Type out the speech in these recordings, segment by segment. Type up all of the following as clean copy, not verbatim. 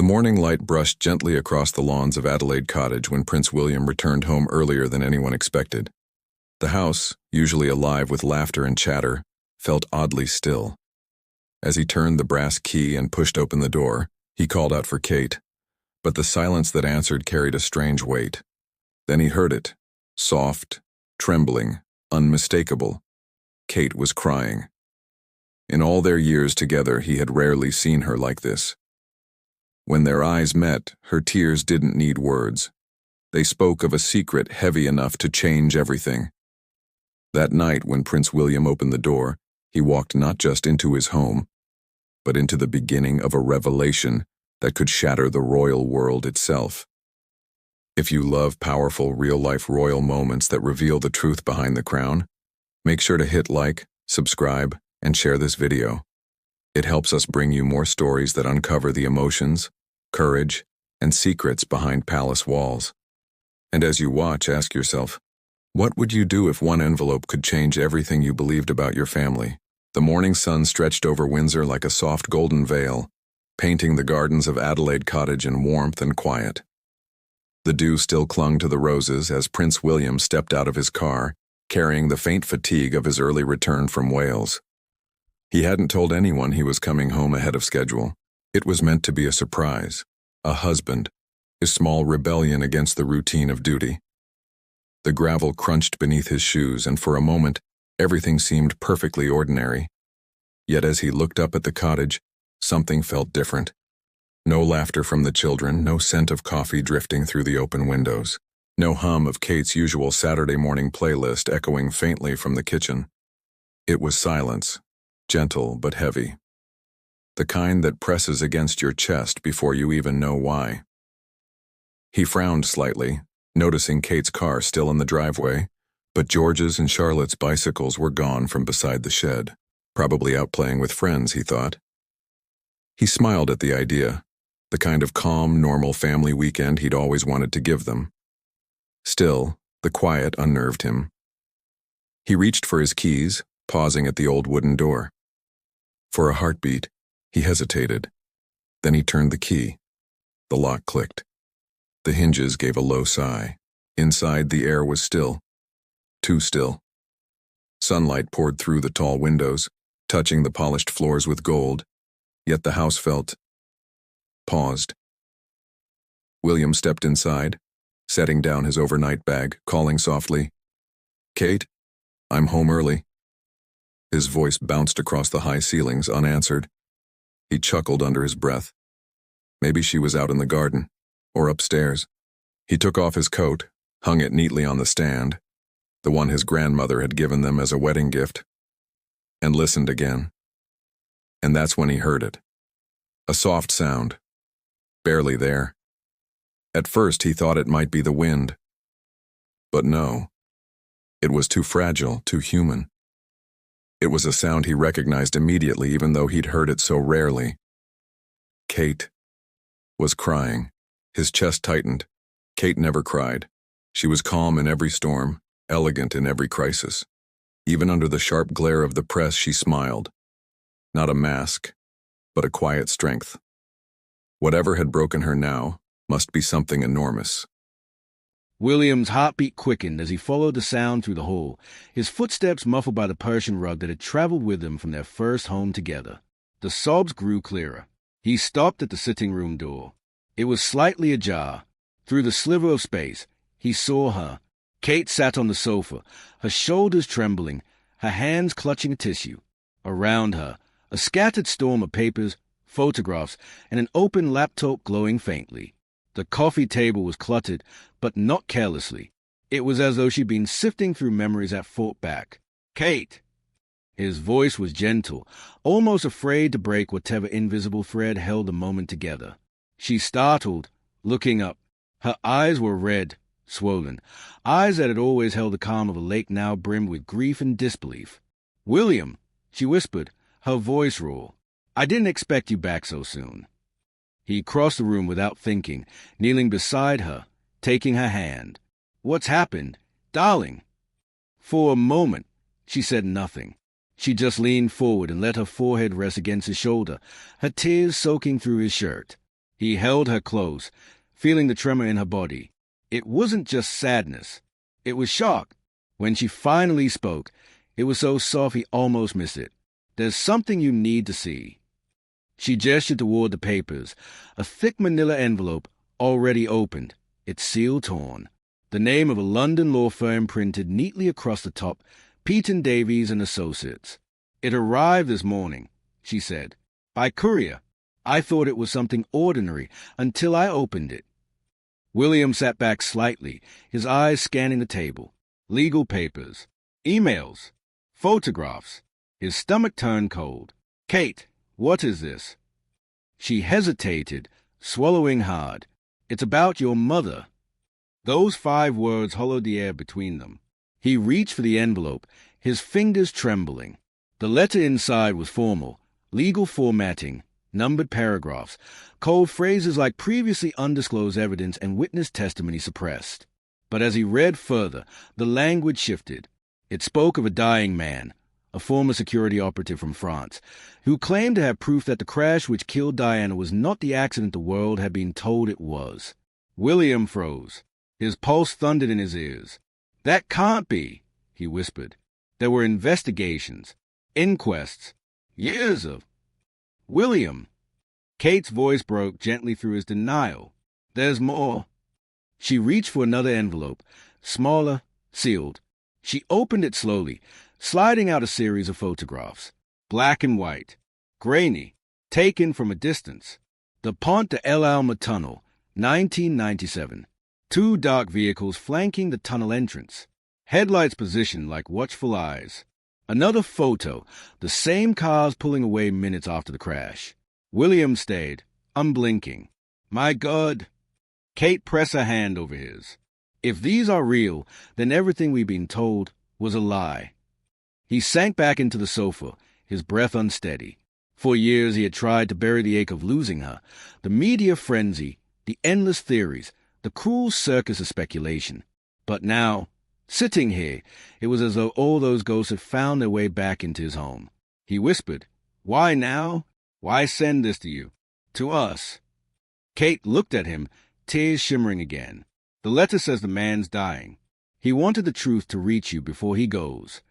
The morning light brushed gently across the lawns of Adelaide Cottage when Prince William returned home earlier than anyone expected. The house, usually alive with laughter and chatter, felt oddly still. As he turned the brass key and pushed open the door, he called out for Kate, but the silence that answered carried a strange weight. Then he heard it, soft, trembling, unmistakable. Kate was crying. In all their years together, he had rarely seen her like this. When their eyes met, her tears didn't need words. They spoke of a secret heavy enough to change everything. That night, when Prince William opened the door, he walked not just into his home, but into the beginning of a revelation that could shatter the royal world itself. If you love powerful, real-life royal moments that reveal the truth behind the crown, make sure to hit like, subscribe, and share this video. It helps us bring you more stories that uncover the emotions, courage, and secrets behind palace walls. And as you watch, ask yourself, what would you do if one envelope could change everything you believed about your family? The morning sun stretched over Windsor like a soft golden veil, painting the gardens of Adelaide Cottage in warmth and quiet. The dew still clung to the roses as Prince William stepped out of his car, carrying the faint fatigue of his early return from Wales. He hadn't told anyone he was coming home ahead of schedule. It was meant to be a surprise, a husband, a small rebellion against the routine of duty. The gravel crunched beneath his shoes, and for a moment, everything seemed perfectly ordinary. Yet as he looked up at the cottage, something felt different. No laughter from the children, no scent of coffee drifting through the open windows, no hum of Kate's usual Saturday morning playlist echoing faintly from the kitchen. It was silence, gentle but heavy. The kind that presses against your chest before you even know why. He frowned slightly, noticing Kate's car still in the driveway, but George's and Charlotte's bicycles were gone from beside the shed, probably out playing with friends, he thought. He smiled at the idea, the kind of calm, normal family weekend he'd always wanted to give them. Still, the quiet unnerved him. He reached for his keys, pausing at the old wooden door. For a heartbeat, he hesitated. Then he turned the key. The lock clicked. The hinges gave a low sigh. Inside, the air was still. Too still. Sunlight poured through the tall windows, touching the polished floors with gold, yet the house felt paused. William stepped inside, setting down his overnight bag, calling softly, "Kate, I'm home early." His voice bounced across the high ceilings, unanswered. He chuckled under his breath. Maybe she was out in the garden, or upstairs. He took off his coat, hung it neatly on the stand, the one his grandmother had given them as a wedding gift, and listened again. And that's when he heard it. A soft sound. Barely there. At first he thought it might be the wind. But no. It was too fragile, too human. It was a sound he recognized immediately, even though he'd heard it so rarely. Kate was crying. His chest tightened. Kate never cried. She was calm in every storm, elegant in every crisis. Even under the sharp glare of the press, she smiled. Not a mask, but a quiet strength. Whatever had broken her now must be something enormous. William's heartbeat quickened as he followed the sound through the hall, his footsteps muffled by the Persian rug that had traveled with them from their first home together. The sobs grew clearer. He stopped at the sitting room door. It was slightly ajar. Through the sliver of space, he saw her. Kate sat on the sofa, her shoulders trembling, her hands clutching a tissue. Around her, a scattered storm of papers, photographs, and an open laptop glowing faintly. The coffee table was cluttered, but not carelessly. It was as though she'd been sifting through memories that fought back. "Kate!" His voice was gentle, almost afraid to break whatever invisible thread held the moment together. She startled, looking up. Her eyes were red, swollen, eyes that had always held the calm of a lake now brimmed with grief and disbelief. "William," she whispered, her voice raw. "I didn't expect you back so soon." He crossed the room without thinking, kneeling beside her, taking her hand. "What's happened? Darling?" For a moment, she said nothing. She just leaned forward and let her forehead rest against his shoulder, her tears soaking through his shirt. He held her close, feeling the tremor in her body. It wasn't just sadness. It was shock. When she finally spoke, it was so soft he almost missed it. "There's something you need to see." She gestured toward the papers, a thick manila envelope already opened, its seal torn. The name of a London law firm printed neatly across the top, Peyton Davies and Associates. "It arrived this morning," she said. "By courier. I thought it was something ordinary until I opened it." William sat back slightly, his eyes scanning the table. Legal papers, emails, photographs. His stomach turned cold. "Kate, what is this?" She hesitated, swallowing hard. "It's about your mother." Those 5 words hollowed the air between them. He reached for the envelope, his fingers trembling. The letter inside was formal, legal formatting, numbered paragraphs, cold phrases like previously undisclosed evidence and witness testimony suppressed. But as he read further, the language shifted. It spoke of a dying man, a former security operative from France, who claimed to have proof that the crash which killed Diana was not the accident the world had been told it was. William froze. His pulse thundered in his ears. "That can't be," he whispered. "There were investigations, inquests, years of—" "William!" Kate's voice broke gently through his denial. "There's more." She reached for another envelope, smaller, sealed. She opened it slowly, sliding out a series of photographs. Black and white, grainy, taken from a distance. The Pont de El Alma Tunnel, 1997. 2 dark vehicles flanking the tunnel entrance. Headlights positioned like watchful eyes. Another photo, the same cars pulling away minutes after the crash. William stayed, unblinking. "My God!" Kate pressed her hand over his. "If these are real, then everything we've been told was a lie." He sank back into the sofa, his breath unsteady. For years he had tried to bury the ache of losing her, the media frenzy, the endless theories, the cruel circus of speculation. But now, sitting here, it was as though all those ghosts had found their way back into his home. He whispered, "Why now? Why send this to you? To us?" Kate looked at him, tears shimmering again. "The letter says the man's dying. He wanted the truth to reach you before he goes."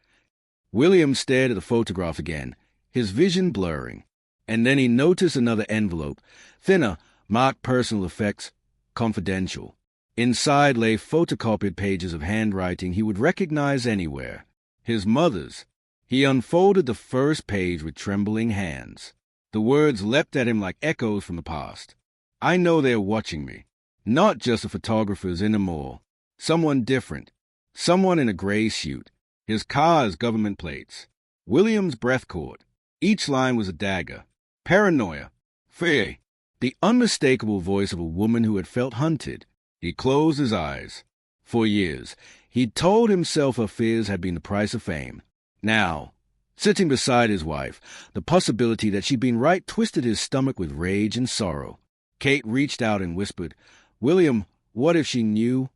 William stared at the photograph again, his vision blurring. And then he noticed another envelope, thinner, marked personal effects, confidential. Inside lay photocopied pages of handwriting he would recognize anywhere. His mother's. He unfolded the first page with trembling hands. The words leapt at him like echoes from the past. "I know they're watching me. Not just the photographers in the mall. Someone different. Someone in a gray suit. His car's government plates." William's breath caught. Each line was a dagger. Paranoia. Fear. The unmistakable voice of a woman who had felt hunted. He closed his eyes. For years, he'd told himself her fears had been the price of fame. Now, sitting beside his wife, the possibility that she'd been right twisted his stomach with rage and sorrow. Kate reached out and whispered, "William, what if she knew?"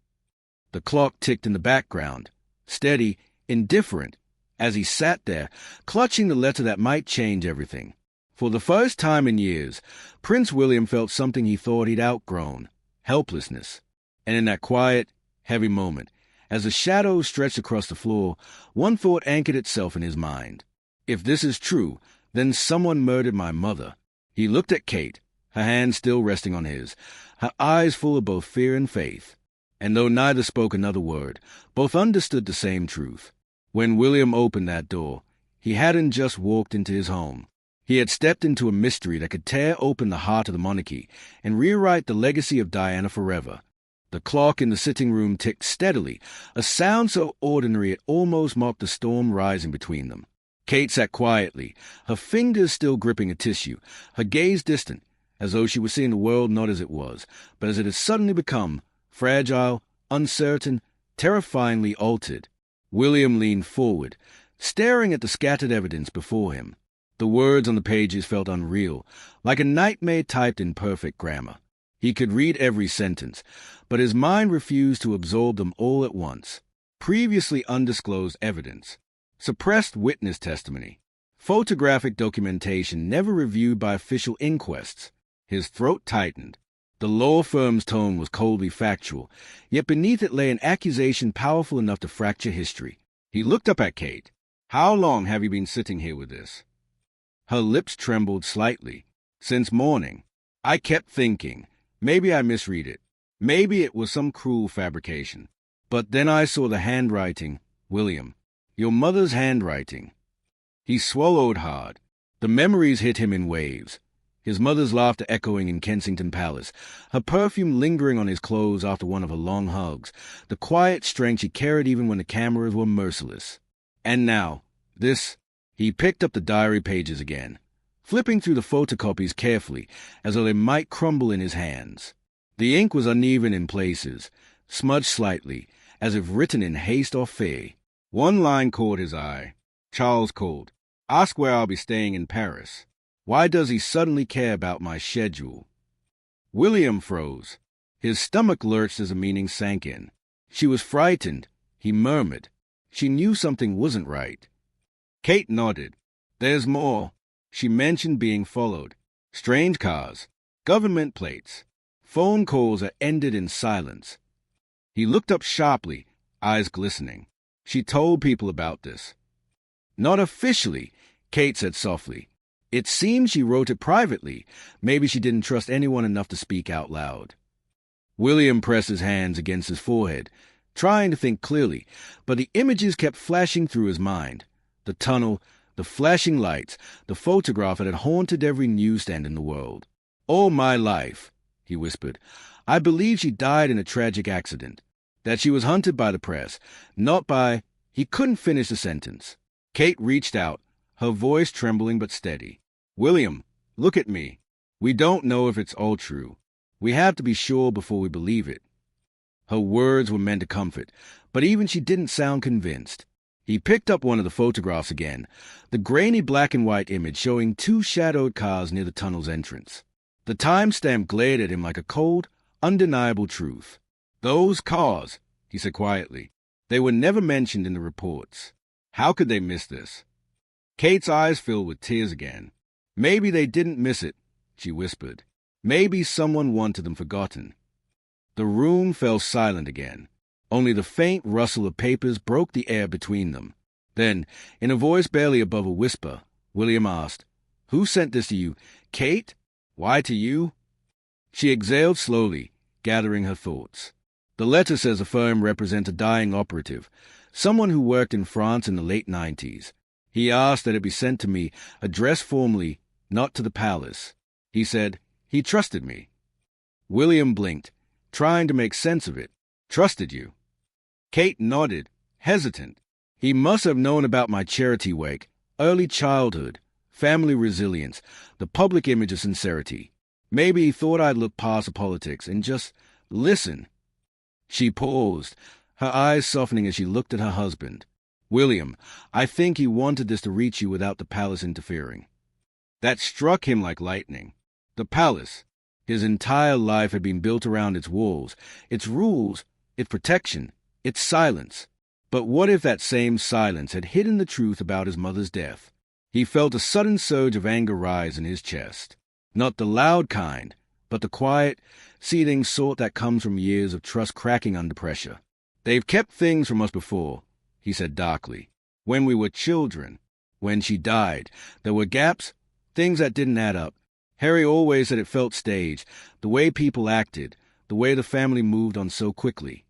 The clock ticked in the background, steady, indifferent, as he sat there, clutching the letter that might change everything. For the first time in years, Prince William felt something he thought he'd outgrown, helplessness. And in that quiet, heavy moment, as the shadows stretched across the floor, one thought anchored itself in his mind. If this is true, then someone murdered my mother. He looked at Kate, her hand still resting on his, her eyes full of both fear and faith. And though neither spoke another word, both understood the same truth. When William opened that door, he hadn't just walked into his home. He had stepped into a mystery that could tear open the heart of the monarchy and rewrite the legacy of Diana forever. The clock in the sitting room ticked steadily, a sound so ordinary it almost mocked the storm rising between them. Kate sat quietly, her fingers still gripping a tissue, her gaze distant, as though she were seeing the world not as it was, but as it had suddenly become, fragile, uncertain, terrifyingly altered. William leaned forward, staring at the scattered evidence before him. The words on the pages felt unreal, like a nightmare typed in perfect grammar. He could read every sentence, but his mind refused to absorb them all at once. Previously undisclosed evidence, suppressed witness testimony, photographic documentation never reviewed by official inquests. His throat tightened. The law firm's tone was coldly factual, yet beneath it lay an accusation powerful enough to fracture history. He looked up at Kate. "How long have you been sitting here with this?" Her lips trembled slightly. "Since morning. I kept thinking, maybe I misread it. Maybe it was some cruel fabrication. But then I saw the handwriting, William. Your mother's handwriting." He swallowed hard. The memories hit him in waves. His mother's laughter echoing in Kensington Palace, her perfume lingering on his clothes after one of her long hugs, the quiet strength she carried even when the cameras were merciless. And now, this. He picked up the diary pages again, flipping through the photocopies carefully, as though they might crumble in his hands. The ink was uneven in places, smudged slightly, as if written in haste or fear. One line caught his eye. Charles called. "Ask where I'll be staying in Paris. Why does he suddenly care about my schedule?" William froze. His stomach lurched as the meaning sank in. She was frightened, he murmured. She knew something wasn't right. Kate nodded. "There's more." She mentioned being followed. Strange cars, government plates, phone calls that ended in silence. He looked up sharply, eyes glistening. "She told people about this." "Not officially," Kate said softly. "It seemed she wrote it privately. Maybe she didn't trust anyone enough to speak out loud." William pressed his hands against his forehead, trying to think clearly, but the images kept flashing through his mind. The tunnel, the flashing lights, the photograph that had haunted every newsstand in the world. "All my life," he whispered, "I believe she died in a tragic accident. That she was hunted by the press, not by—" He couldn't finish the sentence. Kate reached out, her voice trembling but steady. "William, look at me. We don't know if it's all true. We have to be sure before we believe it." Her words were meant to comfort, but even she didn't sound convinced. He picked up one of the photographs again, the grainy black and white image showing two shadowed cars near the tunnel's entrance. The timestamp glared at him like a cold, undeniable truth. "Those cars," he said quietly. "They were never mentioned in the reports. How could they miss this?" Kate's eyes filled with tears again. "Maybe they didn't miss it," she whispered. "Maybe someone wanted them forgotten." The room fell silent again. Only the faint rustle of papers broke the air between them. Then, in a voice barely above a whisper, William asked, "Who sent this to you? Kate? Why to you?" She exhaled slowly, gathering her thoughts. "The letter says the firm represents a dying operative, someone who worked in France in the late 90s. He asked that it be sent to me, addressed formally, not to the palace. He said he trusted me." William blinked, trying to make sense of it. "Trusted you?" Kate nodded, hesitant. "He must have known about my charity work, early childhood, family resilience, the public image of sincerity. Maybe he thought I'd look past the politics and just listen." She paused, her eyes softening as she looked at her husband. "William, I think he wanted this to reach you without the palace interfering." That struck him like lightning. The palace. His entire life had been built around its walls, its rules, its protection, its silence. But what if that same silence had hidden the truth about his mother's death? He felt a sudden surge of anger rise in his chest. Not the loud kind, but the quiet, seething sort that comes from years of trust cracking under pressure. "They've kept things from us before," he said darkly. "When we were children. When she died. There were gaps, things that didn't add up. Harry always said it felt staged, the way people acted, the way the family moved on so quickly."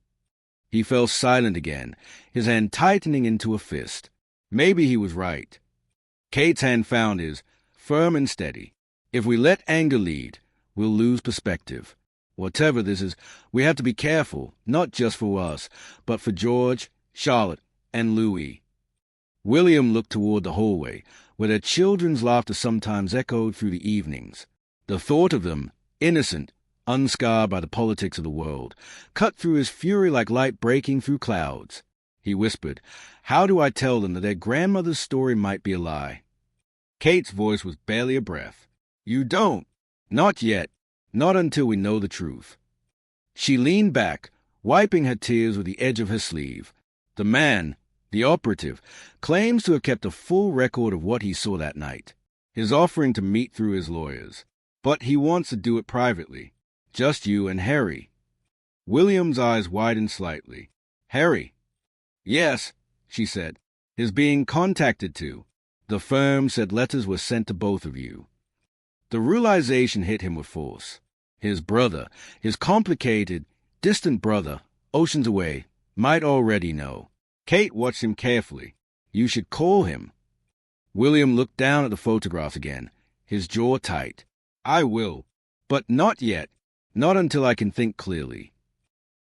He fell silent again, his hand tightening into a fist. Maybe he was right. Kate's hand found his, firm and steady. "If we let anger lead, we'll lose perspective. Whatever this is, we have to be careful, not just for us, but for George, Charlotte, and Louis." William looked toward the hallway, where their children's laughter sometimes echoed through the evenings. The thought of them, innocent, unscarred by the politics of the world, cut through his fury like light breaking through clouds. He whispered, "How do I tell them that their grandmother's story might be a lie?" Kate's voice was barely a breath. "You don't. Not yet. Not until we know the truth." She leaned back, wiping her tears with the edge of her sleeve. The man, the operative, claims to have kept a full record of what he saw that night, his offering to meet through his lawyers. But he wants to do it privately. Just you and Harry. William's eyes widened slightly. Harry? Yes, she said. Is being contacted to. The firm said letters were sent to both of you. The realization hit him with force. His brother, his complicated, distant brother, oceans away, might already know. Kate watched him carefully. You should call him. William looked down at the photographs again, his jaw tight. I will, but not yet, not until I can think clearly.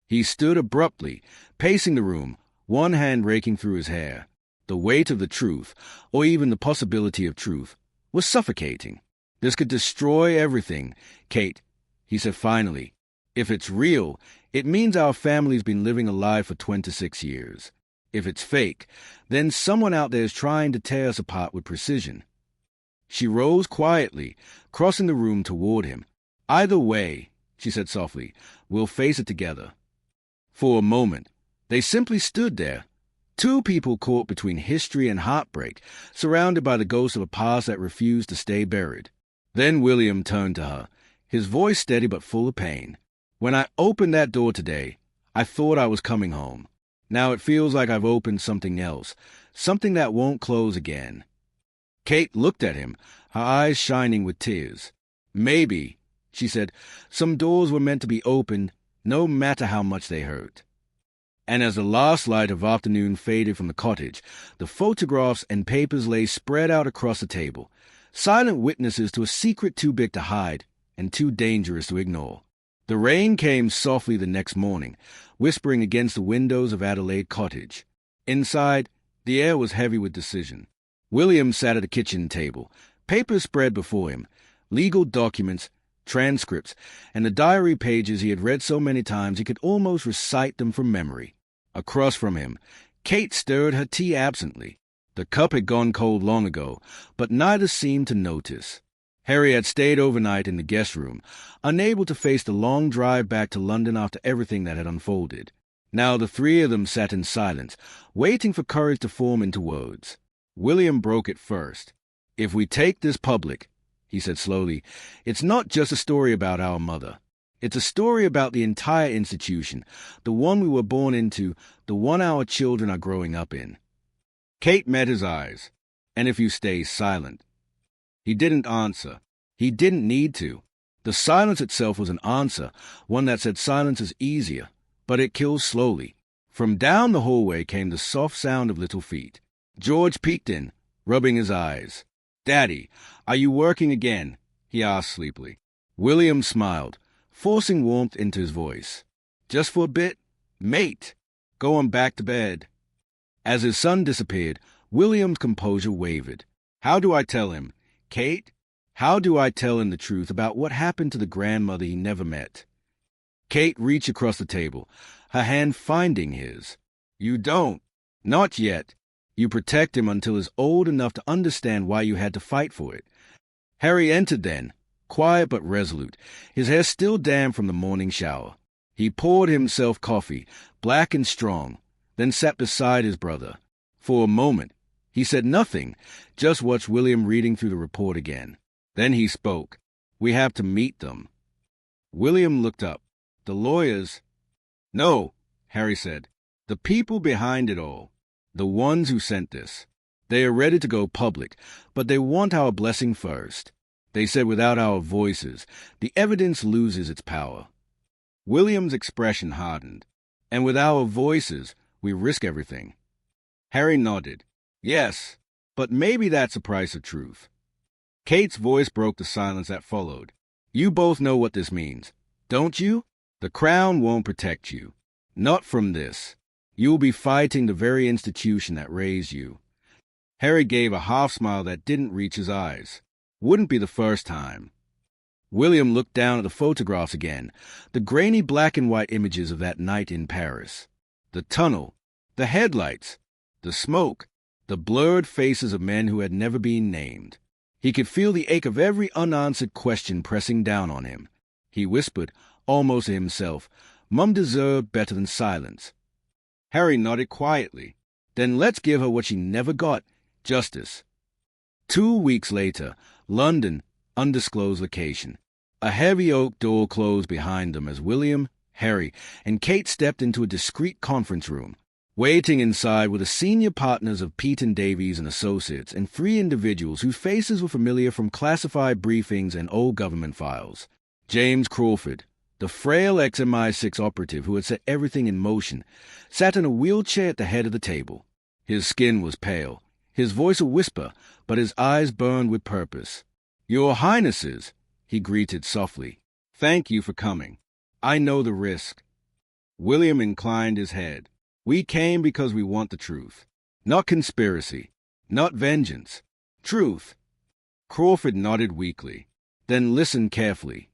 He stood abruptly, pacing the room, one hand raking through his hair. The weight of the truth, or even the possibility of truth, was suffocating. This could destroy everything. Kate, he said finally, if it's real, it means our family's been living a lie for 26 years. If it's fake, then someone out there is trying to tear us apart with precision. She rose quietly, crossing the room toward him. Either way, she said softly, we'll face it together. For a moment, they simply stood there. Two people caught between history and heartbreak, surrounded by the ghost of a past that refused to stay buried. Then William turned to her, his voice steady but full of pain. When I opened that door today, I thought I was coming home. Now it feels like I've opened something else, something that won't close again. Kate looked at him, her eyes shining with tears. Maybe, she said, some doors were meant to be opened, no matter how much they hurt. And as the last light of afternoon faded from the cottage, the photographs and papers lay spread out across the table, silent witnesses to a secret too big to hide and too dangerous to ignore. The rain came softly the next morning, whispering against the windows of Adelaide Cottage. Inside, the air was heavy with decision. William sat at a kitchen table, papers spread before him, legal documents, transcripts, and the diary pages he had read so many times he could almost recite them from memory. Across from him, Kate stirred her tea absently. The cup had gone cold long ago, but neither seemed to notice. Harry had stayed overnight in the guest room, unable to face the long drive back to London after everything that had unfolded. Now the three of them sat in silence, waiting for courage to form into words. William broke it first. If we take this public, he said slowly, it's not just a story about our mother. It's a story about the entire institution, the one we were born into, the one our children are growing up in. Kate met his eyes. And if you stay silent. He didn't answer. He didn't need to. The silence itself was an answer, one that said silence is easier, but it kills slowly. From down the hallway came the soft sound of little feet. George peeked in, rubbing his eyes. Daddy, are you working again? He asked sleepily. William smiled, forcing warmth into his voice. Just for a bit? Mate, go on back to bed. As his son disappeared, William's composure wavered. How do I tell him? Kate, how do I tell him the truth about what happened to the grandmother he never met? Kate reached across the table, her hand finding his. You don't. Not yet. You protect him until he's old enough to understand why you had to fight for it. Harry entered then, quiet but resolute, his hair still damp from the morning shower. He poured himself coffee, black and strong, then sat beside his brother. For a moment, he said nothing, just watched William reading through the report again. Then he spoke. We have to meet them. William looked up. The lawyers? No, Harry said. The people behind it all. The ones who sent this. They are ready to go public, but they want our blessing first. They said without our voices, the evidence loses its power. William's expression hardened. And with our voices, we risk everything. Harry nodded. Yes, but maybe that's the price of truth. Kate's voice broke the silence that followed. You both know what this means, don't you? The Crown won't protect you. Not from this. You'll be fighting the very institution that raised you. Harry gave a half-smile that didn't reach his eyes. Wouldn't be the first time. William looked down at the photographs again, the grainy black and white images of that night in Paris. The tunnel, the headlights, the smoke, the blurred faces of men who had never been named. He could feel the ache of every unanswered question pressing down on him. He whispered, almost to himself, Mum deserved better than silence. Harry nodded quietly. Then let's give her what she never got, justice. 2 weeks later, London, undisclosed location. A heavy oak door closed behind them as William, Harry, and Kate stepped into a discreet conference room. Waiting inside were the senior partners of Pete and Davies and Associates and 3 individuals whose faces were familiar from classified briefings and old government files. James Crawford, the frail ex-MI6 operative who had set everything in motion, sat in a wheelchair at the head of the table. His skin was pale, his voice a whisper, but his eyes burned with purpose. "Your Highnesses," he greeted softly. "Thank you for coming. I know the risk." William inclined his head. "We came because we want the truth. Not conspiracy. Not vengeance. Truth." Crawford nodded weakly, then listened carefully.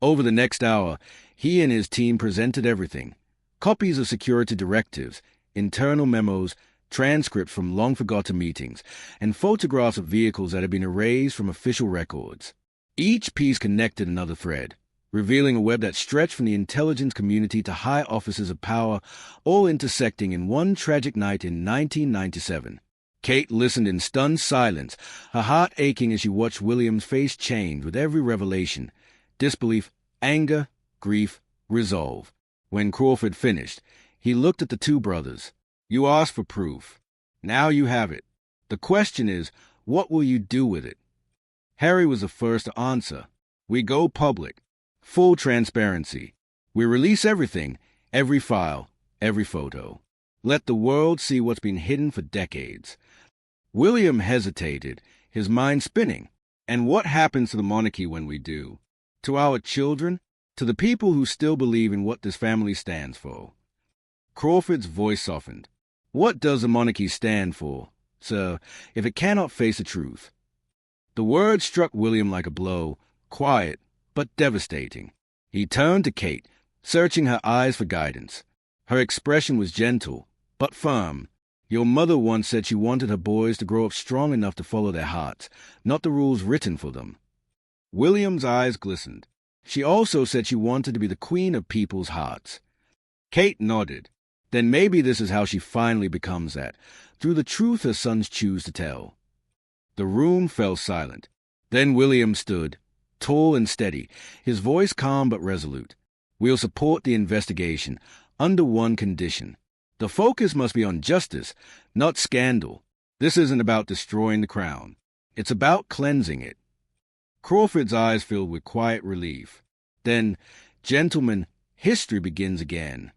Over the next hour, he and his team presented everything: copies of security directives, internal memos, transcripts from long-forgotten meetings, and photographs of vehicles that had been erased from official records. Each piece connected another thread, revealing a web that stretched from the intelligence community to high offices of power, all intersecting in one tragic night in 1997. Kate listened in stunned silence, her heart aching as she watched William's face change with every revelation: disbelief, anger, grief, resolve. When Crawford finished, he looked at the 2 brothers. "You asked for proof. Now you have it. The question is, what will you do with it?" Harry was the first to answer. "We go public. Full transparency. We release everything, every file, every photo. Let the world see what's been hidden for decades." William hesitated, his mind spinning. "And what happens to the monarchy when we do? To our children? To the people who still believe in what this family stands for?" Crawford's voice softened. "What does the monarchy stand for, sir, if it cannot face the truth?" The words struck William like a blow, quiet, but devastating. He turned to Kate, searching her eyes for guidance. Her expression was gentle, but firm. "Your mother once said she wanted her boys to grow up strong enough to follow their hearts, not the rules written for them." William's eyes glistened. "She also said she wanted to be the queen of people's hearts." Kate nodded. "Then maybe this is how she finally becomes that, through the truth her sons choose to tell." The room fell silent. Then William stood, tall and steady, his voice calm but resolute. "We'll support the investigation, under one condition. The focus must be on justice, not scandal. This isn't about destroying the crown. It's about cleansing it." Crawford's eyes filled with quiet relief. Then, "Gentlemen, history begins again."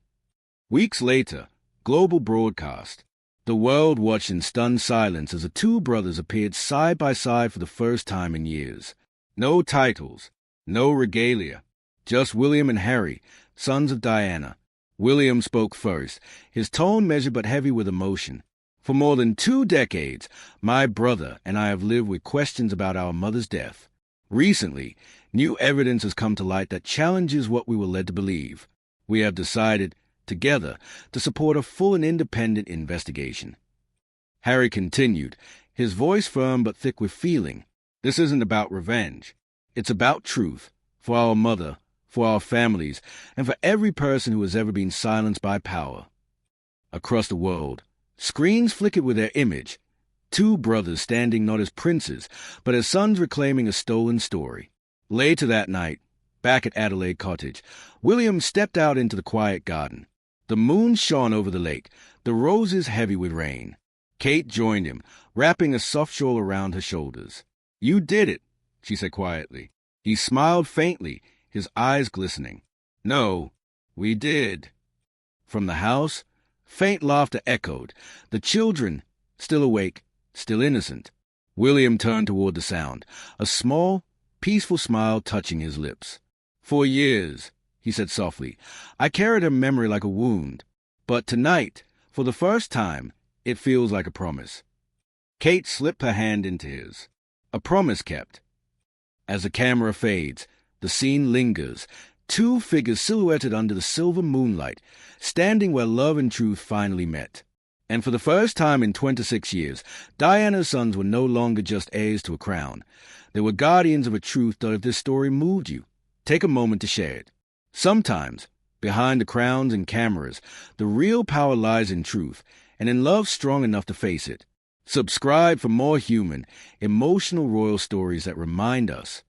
Weeks later, global broadcast. The world watched in stunned silence as the 2 brothers appeared side by side for the first time in years. No titles, no regalia, just William and Harry, sons of Diana. William spoke first, his tone measured but heavy with emotion. "For more than 2 decades, my brother and I have lived with questions about our mother's death. Recently, new evidence has come to light that challenges what we were led to believe. We have decided, together, to support a full and independent investigation." Harry continued, his voice firm but thick with feeling. "This isn't about revenge. It's about truth, for our mother, for our families, and for every person who has ever been silenced by power." Across the world, screens flickered with their image: 2 brothers standing not as princes, but as sons reclaiming a stolen story. Later that night, back at Adelaide Cottage, William stepped out into the quiet garden. The moon shone over the lake, the roses heavy with rain. Kate joined him, wrapping a soft shawl around her shoulders. "You did it," she said quietly. He smiled faintly, his eyes glistening. "No, we did." From the house, faint laughter echoed, the children, still awake, still innocent. William turned toward the sound, a small, peaceful smile touching his lips. "For years," he said softly, "I carried her memory like a wound. But tonight, for the first time, it feels like a promise." Kate slipped her hand into his. A promise kept. As the camera fades, the scene lingers, 2 figures silhouetted under the silver moonlight, standing where love and truth finally met. And for the first time in 26 years, Diana's sons were no longer just heirs to a crown. They were guardians of a truth that if this story moved you, take a moment to share it. Sometimes, behind the crowns and cameras, the real power lies in truth, and in love strong enough to face it. Subscribe for more human, emotional royal stories that remind us